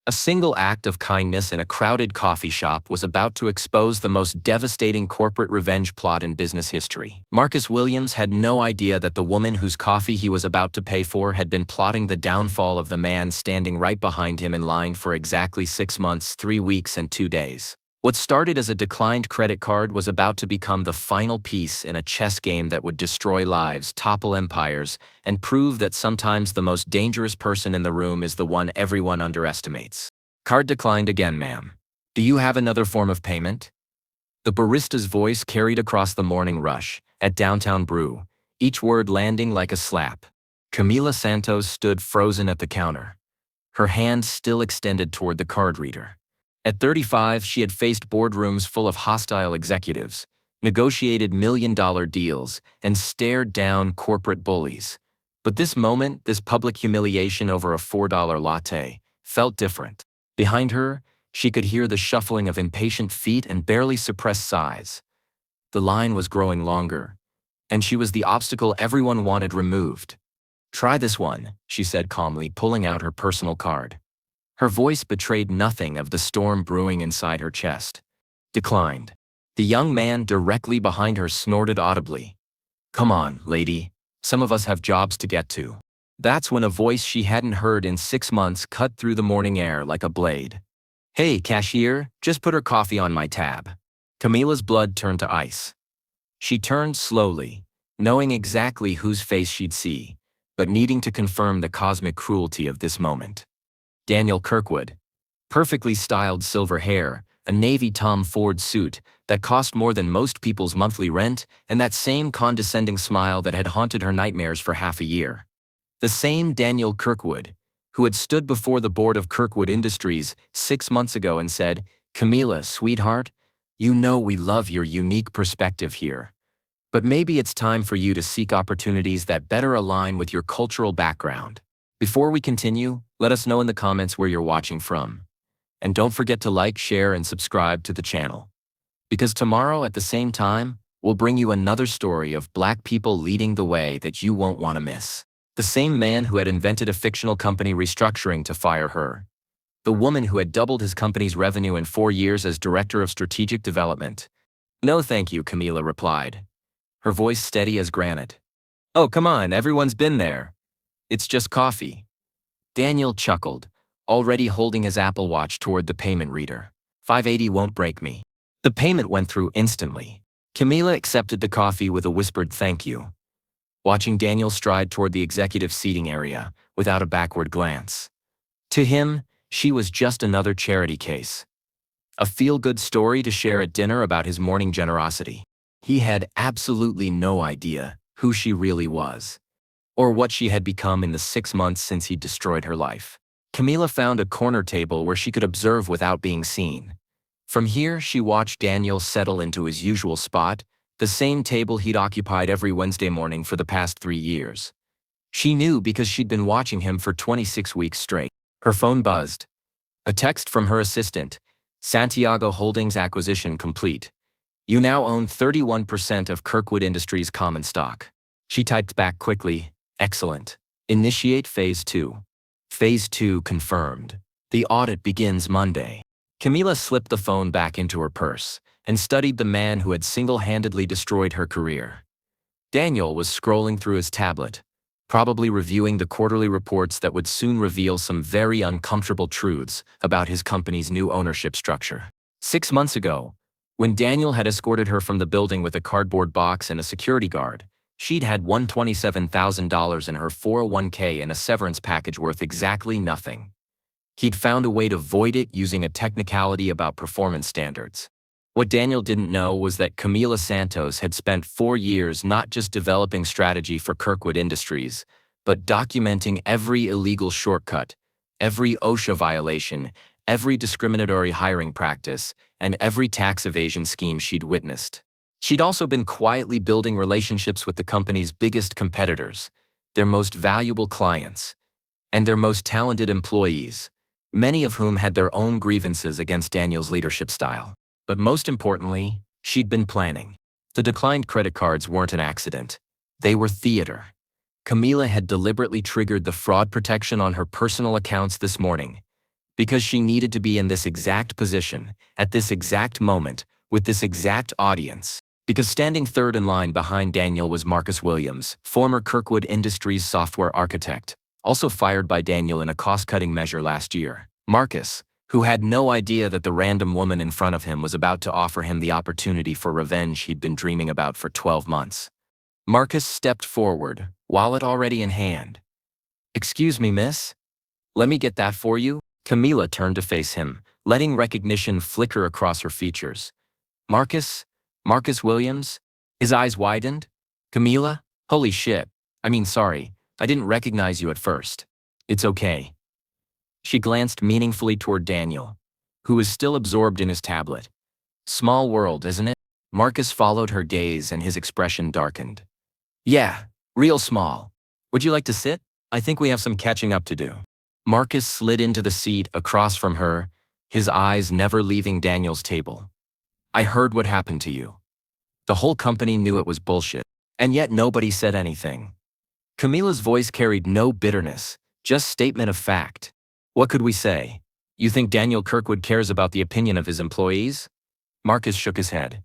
A single act of kindness in a crowded coffee shop was about to expose the most devastating corporate revenge plot in business history. Marcus Williams had no idea that the woman whose coffee he was about to pay for had been plotting the downfall of the man standing right behind him in line for exactly 6 months, 3 weeks, and 2 days. What started as a declined credit card was about to become the final piece in a chess game that would destroy lives, topple empires, and prove that sometimes the most dangerous person in the room is the one everyone underestimates. Card declined again, ma'am. Do you have another form of payment? The barista's voice carried across the morning rush at Downtown Brew, each word landing like a slap. Camila Santos stood frozen at the counter, her hand still extended toward the card reader. At 35, she had faced boardrooms full of hostile executives, negotiated million-dollar deals, and stared down corporate bullies. But this moment, this public humiliation over a $4 latte, felt different. Behind her, she could hear the shuffling of impatient feet and barely suppressed sighs. The line was growing longer, and she was the obstacle everyone wanted removed. "Try this one," she said calmly, pulling out her personal card. Her voice betrayed nothing of the storm brewing inside her chest. "Declined." The young man directly behind her snorted audibly. "Come on, lady. Some of us have jobs to get to." That's when a voice she hadn't heard in 6 months cut through the morning air like a blade. "Hey, cashier, just put her coffee on my tab." Camila's blood turned to ice. She turned slowly, knowing exactly whose face she'd see, but needing to confirm the cosmic cruelty of this moment. Daniel Kirkwood. Perfectly styled silver hair, a navy Tom Ford suit that cost more than most people's monthly rent, and that same condescending smile that had haunted her nightmares for half a year. The same Daniel Kirkwood, who had stood before the board of Kirkwood Industries 6 months ago and said, "Camila, sweetheart, you know we love your unique perspective here. But maybe it's time for you to seek opportunities that better align with your cultural background." Before we continue, let us know in the comments where you're watching from. And don't forget to like, share, and subscribe to the channel. Because tomorrow at the same time, we'll bring you another story of Black people leading the way that you won't want to miss. The same man who had invented a fictional company restructuring to fire her. The woman who had doubled his company's revenue in 4 years as Director of Strategic Development. "No thank you," Camila replied, her voice steady as granite. "Oh, come on, everyone's been there. It's just coffee." Daniel chuckled, already holding his Apple Watch toward the payment reader. "580 won't break me." The payment went through instantly. Camila accepted the coffee with a whispered thank you, watching Daniel stride toward the executive seating area without a backward glance. To him, she was just another charity case. A feel-good story to share at dinner about his morning generosity. He had absolutely no idea who she really was, or what she had become in the 6 months since he destroyed her life. Camila found a corner table where she could observe without being seen. From here, she watched Daniel settle into his usual spot, the same table he'd occupied every Wednesday morning for the past 3 years. She knew because she'd been watching him for 26 weeks straight. Her phone buzzed. A text from her assistant. "Santiago Holdings acquisition complete. You now own 31% of Kirkwood Industries common stock." She typed back quickly, "Excellent. Initiate Phase 2. Phase 2 confirmed. The audit begins Monday." Camila slipped the phone back into her purse and studied the man who had single-handedly destroyed her career. Daniel was scrolling through his tablet, probably reviewing the quarterly reports that would soon reveal some very uncomfortable truths about his company's new ownership structure. 6 months ago, when Daniel had escorted her from the building with a cardboard box and a security guard, she'd had $127,000 in her 401k and a severance package worth exactly nothing. He'd found a way to void it using a technicality about performance standards. What Daniel didn't know was that Camila Santos had spent 4 years not just developing strategy for Kirkwood Industries, but documenting every illegal shortcut, every OSHA violation, every discriminatory hiring practice, and every tax evasion scheme she'd witnessed. She'd also been quietly building relationships with the company's biggest competitors, their most valuable clients, and their most talented employees, many of whom had their own grievances against Daniel's leadership style. But most importantly, she'd been planning. The declined credit cards weren't an accident. They were theater. Camila had deliberately triggered the fraud protection on her personal accounts this morning, Because she needed to be in this exact position, at this exact moment, with this exact audience. Because standing third in line behind Daniel was Marcus Williams, former Kirkwood Industries software architect, also fired by Daniel in a cost-cutting measure last year. Marcus, who had no idea that the random woman in front of him was about to offer him the opportunity for revenge he'd been dreaming about for 12 months. Marcus stepped forward, wallet already in hand. "Excuse me, miss? Let me get that for you?" Camila turned to face him, letting recognition flicker across her features. "Marcus? Marcus Williams?" His eyes widened. "Camila? Holy shit. Sorry, I didn't recognize you at first. It's okay." She glanced meaningfully toward Daniel, who was still absorbed in his tablet. "Small world, isn't it?" Marcus followed her gaze and his expression darkened. "Yeah, real small. Would you like to sit? I think we have some catching up to do." Marcus slid into the seat across from her, his eyes never leaving Daniel's table. "I heard what happened to you. The whole company knew it was bullshit, and yet nobody said anything." Camila's voice carried no bitterness, just statement of fact. "What could we say? You think Daniel Kirkwood cares about the opinion of his employees?" Marcus shook his head.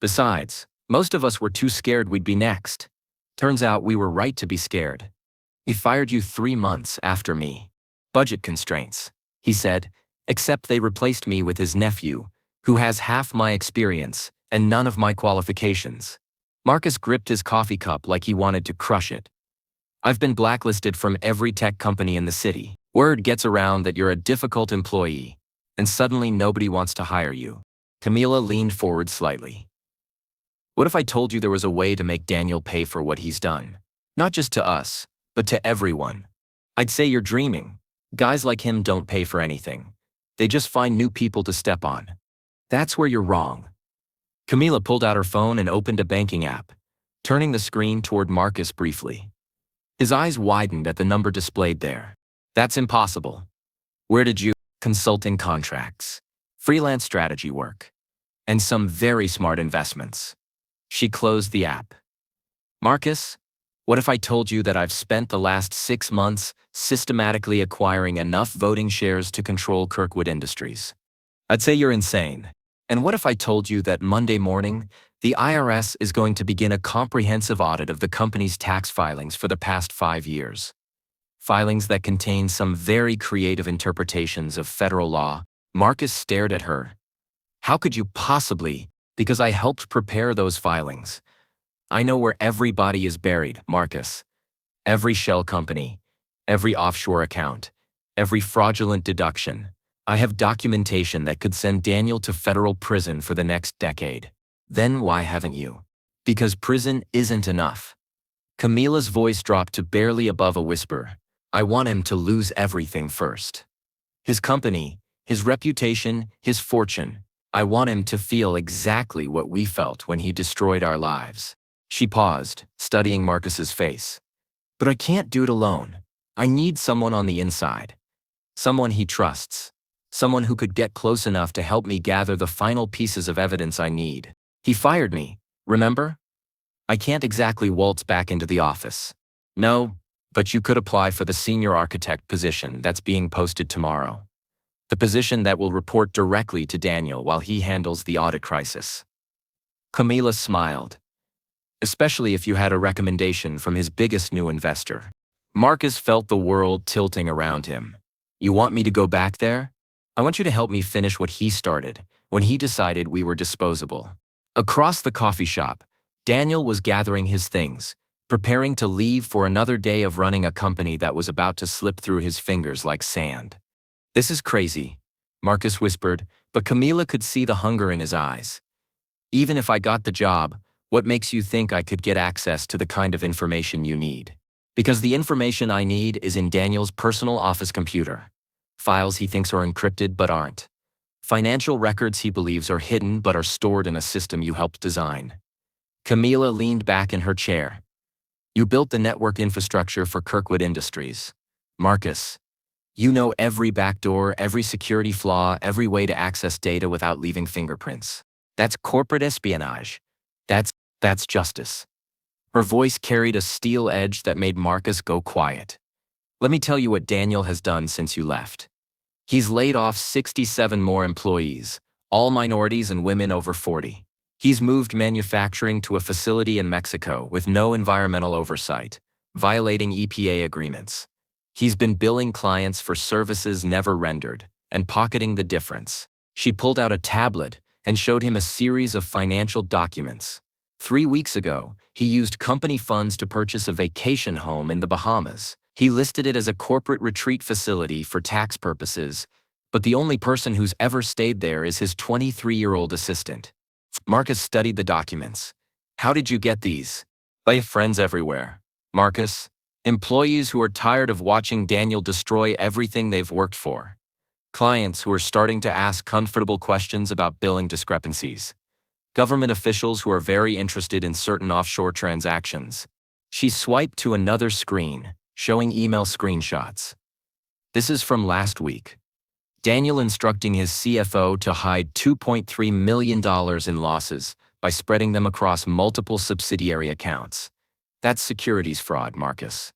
"Besides, most of us were too scared we'd be next. Turns out we were right to be scared. He fired you 3 months after me. Budget constraints," he said, "except they replaced me with his nephew, who has half my experience and none of my qualifications." Marcus gripped his coffee cup like he wanted to crush it. "I've been blacklisted from every tech company in the city. Word gets around that you're a difficult employee, and suddenly nobody wants to hire you." Camila leaned forward slightly. "What if I told you there was a way to make Daniel pay for what he's done? Not just to us, but to everyone." "I'd say you're dreaming. Guys like him don't pay for anything. They just find new people to step on. That's where you're wrong." Camila pulled out her phone and opened a banking app, turning the screen toward Marcus briefly. His eyes widened at the number displayed there. "That's impossible. Where did you?" "Consulting contracts, freelance strategy work, and some very smart investments." She closed the app. "Marcus, what if I told you that I've spent the last 6 months systematically acquiring enough voting shares to control Kirkwood Industries?" "I'd say you're insane." "And what if I told you that Monday morning, the IRS is going to begin a comprehensive audit of the company's tax filings for the past 5 years? Filings that contain some very creative interpretations of federal law." Marcus stared at her. "How could you possibly?" "Because I helped prepare those filings. I know where everybody is buried, Marcus. Every shell company, every offshore account, every fraudulent deduction. I have documentation that could send Daniel to federal prison for the next decade." "Then why haven't you?" "Because prison isn't enough." Camila's voice dropped to barely above a whisper. "I want him to lose everything first. His company, his reputation, his fortune. I want him to feel exactly what we felt when he destroyed our lives." She paused, studying Marcus's face. "But I can't do it alone. I need someone on the inside. Someone he trusts. Someone who could get close enough to help me gather the final pieces of evidence I need. He fired me, remember? I can't exactly waltz back into the office." "No, but you could apply for the senior architect position that's being posted tomorrow. The position that will report directly to Daniel while he handles the audit crisis." Camila smiled. "Especially if you had a recommendation from his biggest new investor." Marcus felt the world tilting around him. "You want me to go back there? I want you to help me finish what he started when he decided we were disposable." Across the coffee shop, Daniel was gathering his things, preparing to leave for another day of running a company that was about to slip through his fingers like sand. "This is crazy," Marcus whispered, but Camila could see the hunger in his eyes. "Even if I got the job, what makes you think I could get access to the kind of information you need?" "Because the information I need is in Daniel's personal office computer. Files he thinks are encrypted but aren't. Financial records he believes are hidden but are stored in a system you helped design." Camila leaned back in her chair. "You built the network infrastructure for Kirkwood Industries. Marcus, you know every backdoor, every security flaw, every way to access data without leaving fingerprints. That's corporate espionage. That's justice." Her voice carried a steel edge that made Marcus go quiet. "Let me tell you what Daniel has done since you left. He's laid off 67 more employees, all minorities and women over 40. He's moved manufacturing to a facility in Mexico with no environmental oversight, violating EPA agreements. He's been billing clients for services never rendered and pocketing the difference. She pulled out a tablet and showed him a series of financial documents. 3 weeks ago, he used company funds to purchase a vacation home in the Bahamas. He listed it as a corporate retreat facility for tax purposes, but the only person who's ever stayed there is his 23-year-old assistant. Marcus studied the documents. How did you get these? By friends everywhere. Marcus, employees who are tired of watching Daniel destroy everything they've worked for. Clients who are starting to ask comfortable questions about billing discrepancies. Government officials who are very interested in certain offshore transactions. She swiped to another screen, showing email screenshots. This is from last week. Daniel instructing his CFO to hide $2.3 million in losses by spreading them across multiple subsidiary accounts. That's securities fraud, Marcus.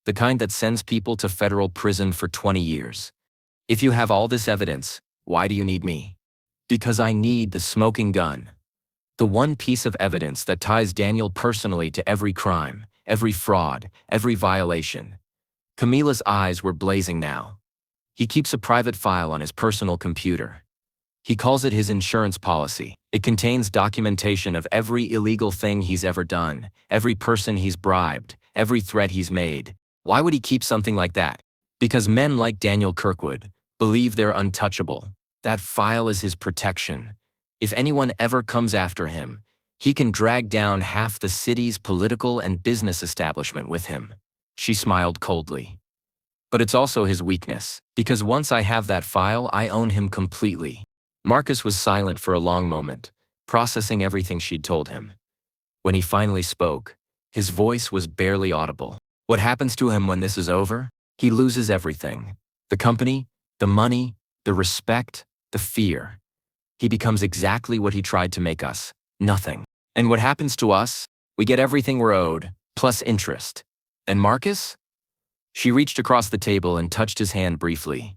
The kind that sends people to federal prison for 20 years. If you have all this evidence, why do you need me? Because I need the smoking gun. The one piece of evidence that ties Daniel personally to every crime, every fraud, every violation. Camila's eyes were blazing now. He keeps a private file on his personal computer. He calls it his insurance policy. It contains documentation of every illegal thing he's ever done, every person he's bribed, every threat he's made. Why would he keep something like that? Because men like Daniel Kirkwood believe they're untouchable. That file is his protection. If anyone ever comes after him, he can drag down half the city's political and business establishment with him. She smiled coldly. But it's also his weakness, because once I have that file, I own him completely. Marcus was silent for a long moment, processing everything she'd told him. When he finally spoke, his voice was barely audible. What happens to him when this is over? He loses everything. The company, the money, the respect, the fear. He becomes exactly what he tried to make us, nothing. And what happens to us? We get everything we're owed, plus interest. And Marcus? She reached across the table and touched his hand briefly.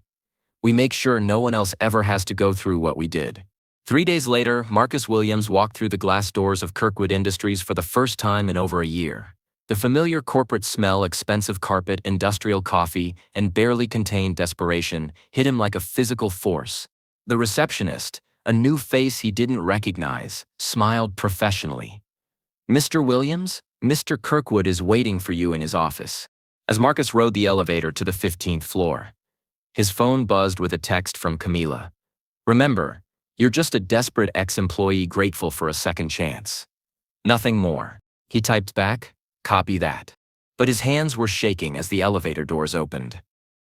We make sure no one else ever has to go through what we did. 3 days later, Marcus Williams walked through the glass doors of Kirkwood Industries for the first time in over a year. The familiar corporate smell, expensive carpet, industrial coffee, and barely contained desperation hit him like a physical force. The receptionist, a new face he didn't recognize, smiled professionally. Mr. Williams, Mr. Kirkwood is waiting for you in his office. As Marcus rode the elevator to the 15th floor, his phone buzzed with a text from Camila. Remember, you're just a desperate ex-employee grateful for a second chance. Nothing more. He typed back, copy that. But his hands were shaking as the elevator doors opened.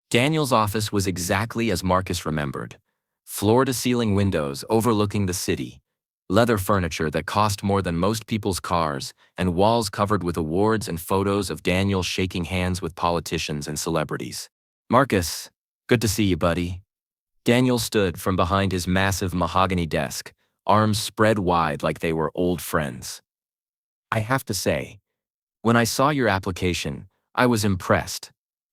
Daniel's office was exactly as Marcus remembered. Floor-to-ceiling windows overlooking the city, leather furniture that cost more than most people's cars, and walls covered with awards and photos of Daniel shaking hands with politicians and celebrities. Marcus, good to see you, buddy. Daniel stood from behind his massive mahogany desk, arms spread wide like they were old friends. I have to say, when I saw your application, I was impressed.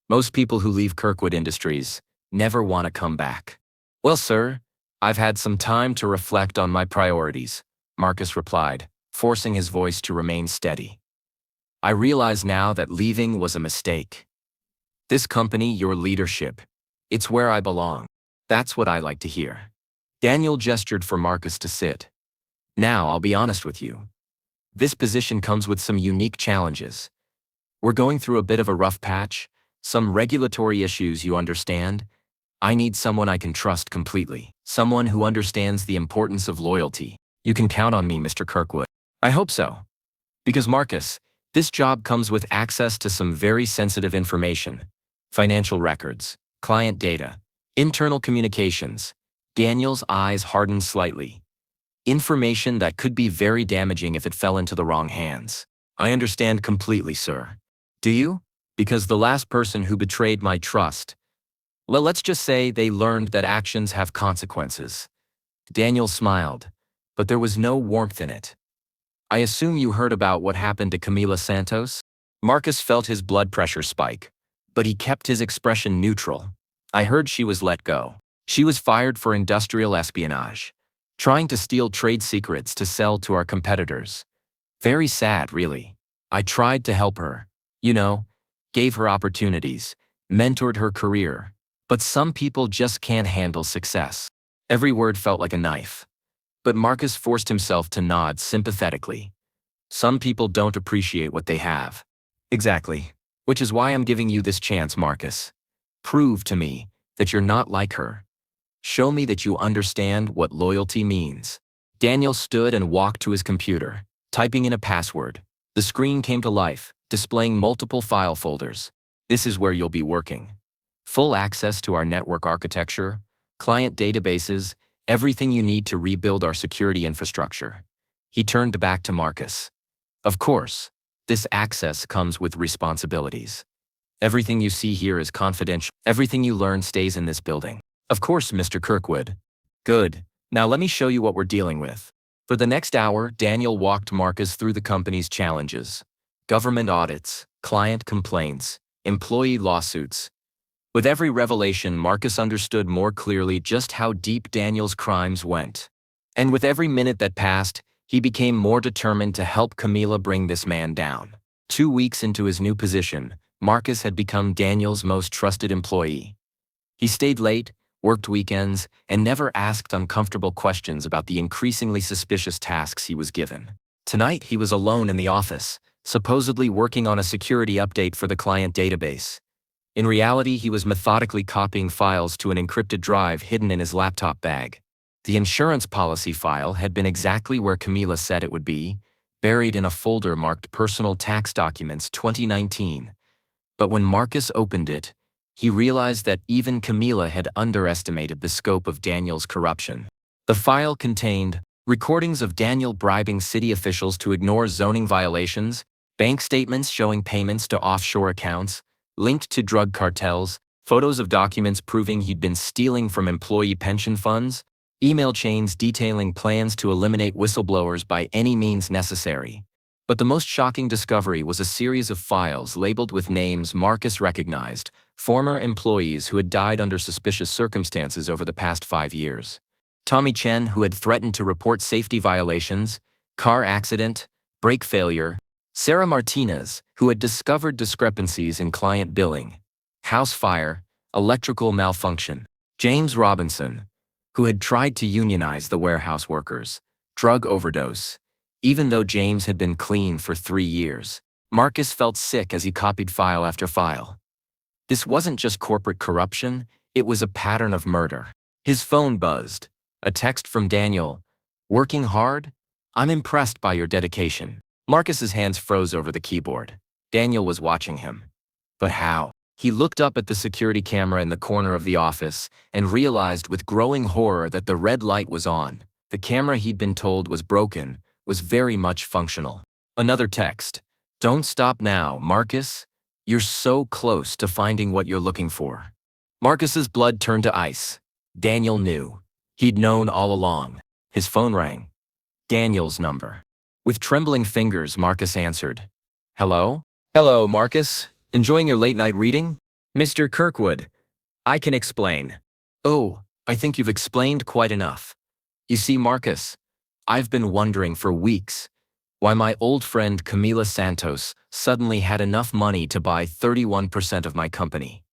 Most people who leave Kirkwood Industries never want to come back. Well, sir, I've had some time to reflect on my priorities, Marcus replied, forcing his voice to remain steady. I realize now that leaving was a mistake. This company, your leadership, it's where I belong. That's what I like to hear. Daniel gestured for Marcus to sit. Now, I'll be honest with you. This position comes with some unique challenges. We're going through a bit of a rough patch, some regulatory issues, you understand. I need someone I can trust completely, someone who understands the importance of loyalty. You can count on me, Mr. Kirkwood. I hope so. Because Marcus, this job comes with access to some very sensitive information. Financial records, client data, internal communications. Daniel's eyes hardened slightly. Information that could be very damaging if it fell into the wrong hands. I understand completely, sir. Do you? Because the last person who betrayed my trust, well, let's just say they learned that actions have consequences. Daniel smiled, but there was no warmth in it. I assume you heard about what happened to Camila Santos? Marcus felt his blood pressure spike, but he kept his expression neutral. I heard she was let go. She was fired for industrial espionage, trying to steal trade secrets to sell to our competitors. Very sad, really. I tried to help her. You know, gave her opportunities, mentored her career. But some people just can't handle success. Every word felt like a knife. But Marcus forced himself to nod sympathetically. Some people don't appreciate what they have. Exactly. Which is why I'm giving you this chance, Marcus. Prove to me that you're not like her. Show me that you understand what loyalty means. Daniel stood and walked to his computer, typing in a password. The screen came to life, displaying multiple file folders. This is where you'll be working. Full access to our network architecture, client databases, everything you need to rebuild our security infrastructure. He turned back to Marcus. Of course, this access comes with responsibilities. Everything you see here is confidential. Everything you learn stays in this building. Of course, Mr. Kirkwood. Good. Now let me show you what we're dealing with. For the next hour, Daniel walked Marcus through the company's challenges. Government audits, client complaints, employee lawsuits. With every revelation, Marcus understood more clearly just how deep Daniel's crimes went. And with every minute that passed, he became more determined to help Camila bring this man down. 2 weeks into his new position, Marcus had become Daniel's most trusted employee. He stayed late, worked weekends, and never asked uncomfortable questions about the increasingly suspicious tasks he was given. Tonight, he was alone in the office, supposedly working on a security update for the client database. In reality, he was methodically copying files to an encrypted drive hidden in his laptop bag. The insurance policy file had been exactly where Camila said it would be, buried in a folder marked Personal Tax Documents 2019. But when Marcus opened it, he realized that even Camila had underestimated the scope of Daniel's corruption. The file contained recordings of Daniel bribing city officials to ignore zoning violations, bank statements showing payments to offshore accounts, linked to drug cartels, photos of documents proving he'd been stealing from employee pension funds, email chains detailing plans to eliminate whistleblowers by any means necessary. But the most shocking discovery was a series of files labeled with names Marcus recognized, former employees who had died under suspicious circumstances over the past 5 years. Tommy Chen, who had threatened to report safety violations, car accident, brake failure. Sarah Martinez, who had discovered discrepancies in client billing, house fire, electrical malfunction. James Robinson, who had tried to unionize the warehouse workers, drug overdose. Even though James had been clean for 3 years, Marcus felt sick as he copied file after file. This wasn't just corporate corruption, it was a pattern of murder. His phone buzzed. A text from Daniel. Working hard? I'm impressed by your dedication. Marcus's hands froze over the keyboard. Daniel was watching him. But how? He looked up at the security camera in the corner of the office and realized with growing horror that the red light was on. The camera he'd been told was broken was very much functional. Another text. Don't stop now, Marcus. You're so close to finding what you're looking for. Marcus's blood turned to ice. Daniel knew. He'd known all along. His phone rang. Daniel's number. With trembling fingers, Marcus answered. Hello? Hello, Marcus. Enjoying your late-night reading? Mr. Kirkwood. I can explain. Oh, I think you've explained quite enough. You see, Marcus, I've been wondering for weeks why my old friend Camila Santos suddenly had enough money to buy 31% of my company.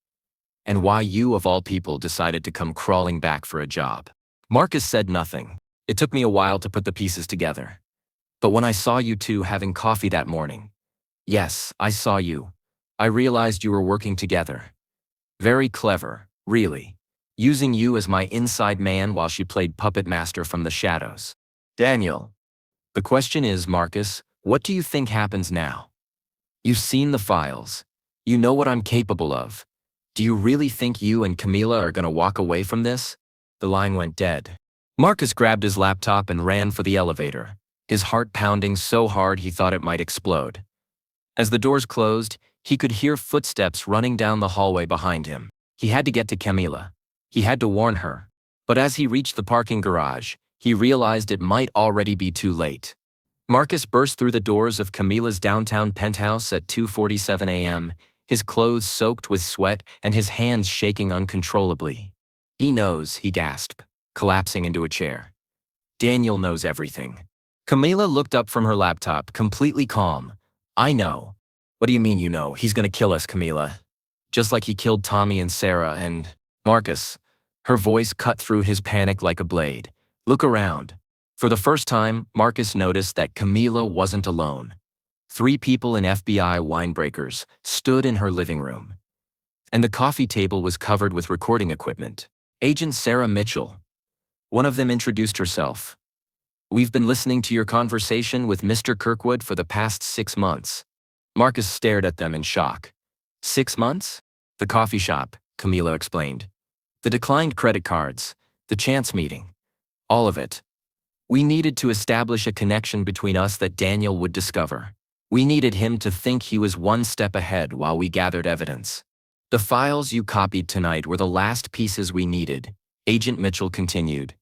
And why you, of all people, decided to come crawling back for a job. Marcus said nothing. It took me a while to put the pieces together. But when I saw you two having coffee that morning, yes, I saw you. I realized you were working together. Very clever, really. Using you as my inside man while she played puppet master from the shadows. Daniel. The question is, Marcus, what do you think happens now? You've seen the files. You know what I'm capable of. Do you really think you and Camila are going to walk away from this? The line went dead. Marcus grabbed his laptop and ran for the elevator, his heart pounding so hard he thought it might explode. As the doors closed, he could hear footsteps running down the hallway behind him. He had to get to Camila. He had to warn her. But as he reached the parking garage, he realized it might already be too late. Marcus burst through the doors of Camila's downtown penthouse at 2:47 a.m., his clothes soaked with sweat and his hands shaking uncontrollably. He knows, he gasped, collapsing into a chair. Daniel knows everything. Camila looked up from her laptop, completely calm. I know. What do you mean you know? He's gonna kill us, Camila. Just like he killed Tommy and Sarah and Marcus. Her voice cut through his panic like a blade. Look around. For the first time, Marcus noticed that Camila wasn't alone. 3 people in FBI winebreakers stood in her living room. And the coffee table was covered with recording equipment. Agent Sarah Mitchell. One of them introduced herself. We've been listening to your conversation with Mr. Kirkwood for the past 6 months. Marcus stared at them in shock. 6 months? The coffee shop, Camila explained. The declined credit cards, the chance meeting. All of it. We needed to establish a connection between us that Daniel would discover. We needed him to think he was one step ahead while we gathered evidence. The files you copied tonight were the last pieces we needed, Agent Mitchell continued.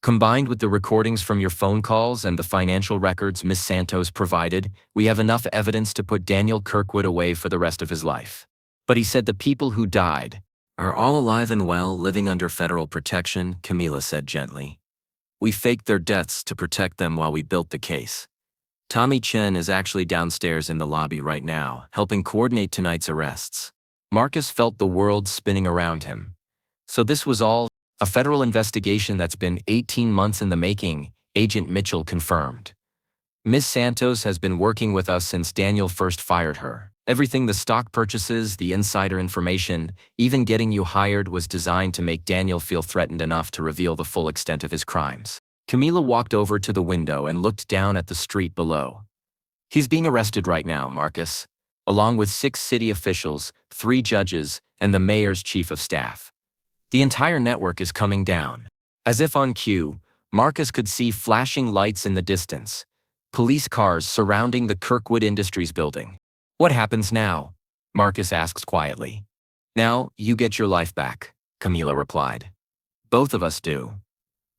Combined with the recordings from your phone calls and the financial records Miss Santos provided, we have enough evidence to put Daniel Kirkwood away for the rest of his life. But he said the people who died are all alive and well, living under federal protection, Camila said gently. We faked their deaths to protect them while we built the case. Tommy Chen is actually downstairs in the lobby right now, helping coordinate tonight's arrests. Marcus felt the world spinning around him. So this was all a federal investigation that's been 18 months in the making, Agent Mitchell confirmed. Miss Santos has been working with us since Daniel first fired her. Everything, the stock purchases, the insider information, even getting you hired, was designed to make Daniel feel threatened enough to reveal the full extent of his crimes. Camila walked over to the window and looked down at the street below. He's being arrested right now, Marcus, along with 6 city officials, 3 judges, and the mayor's chief of staff. The entire network is coming down. As if on cue, Marcus could see flashing lights in the distance. Police cars surrounding the Kirkwood Industries building. What happens now? Marcus asked quietly. Now, you get your life back, Camila replied. Both of us do.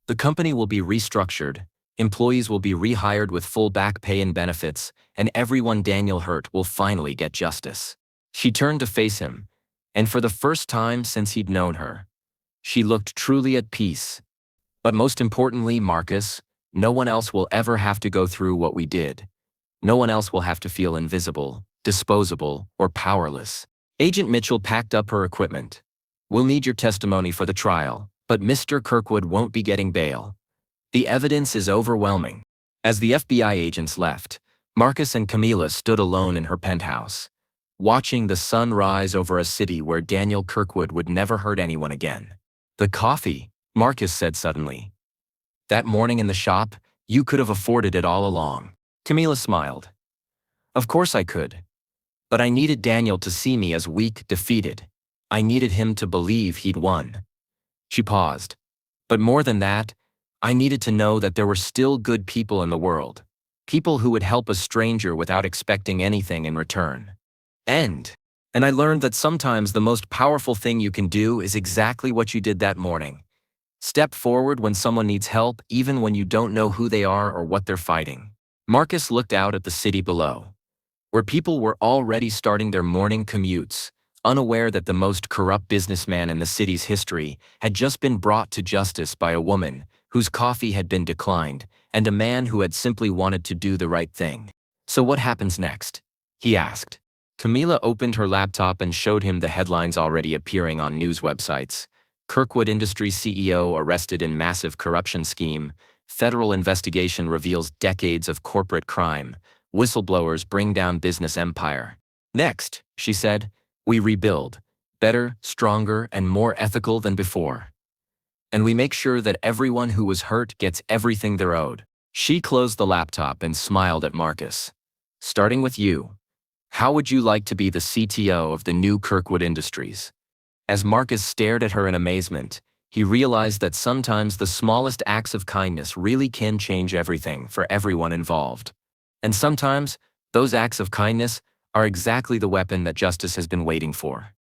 The company will be restructured, employees will be rehired with full back pay and benefits, and everyone Daniel hurt will finally get justice. She turned to face him, and for the first time since he'd known her, she looked truly at peace. But most importantly, Marcus, no one else will ever have to go through what we did. No one else will have to feel invisible, disposable, or powerless. Agent Mitchell packed up her equipment. We'll need your testimony for the trial, but Mr. Kirkwood won't be getting bail. The evidence is overwhelming. As the FBI agents left, Marcus and Camila stood alone in her penthouse, watching the sun rise over a city where Daniel Kirkwood would never hurt anyone again. The coffee, Marcus said suddenly. That morning in the shop, you could have afforded it all along. Camila smiled. Of course I could. But I needed Daniel to see me as weak, defeated. I needed him to believe he'd won. She paused. But more than that, I needed to know that there were still good people in the world. People who would help a stranger without expecting anything in return. And I learned that sometimes the most powerful thing you can do is exactly what you did that morning. Step forward when someone needs help, even when you don't know who they are or what they're fighting. Marcus looked out at the city below, where people were already starting their morning commutes, unaware that the most corrupt businessman in the city's history had just been brought to justice by a woman whose coffee had been declined, and a man who had simply wanted to do the right thing. So what happens next? He asked. Camila opened her laptop and showed him the headlines already appearing on news websites. Kirkwood Industries CEO arrested in massive corruption scheme. Federal investigation reveals decades of corporate crime. Whistleblowers bring down business empire. Next, she said, we rebuild. Better, stronger, and more ethical than before. And we make sure that everyone who was hurt gets everything they're owed. She closed the laptop and smiled at Marcus. Starting with you. How would you like to be the CTO of the new Kirkwood Industries? As Marcus stared at her in amazement, he realized that sometimes the smallest acts of kindness really can change everything for everyone involved. And sometimes, those acts of kindness are exactly the weapon that justice has been waiting for.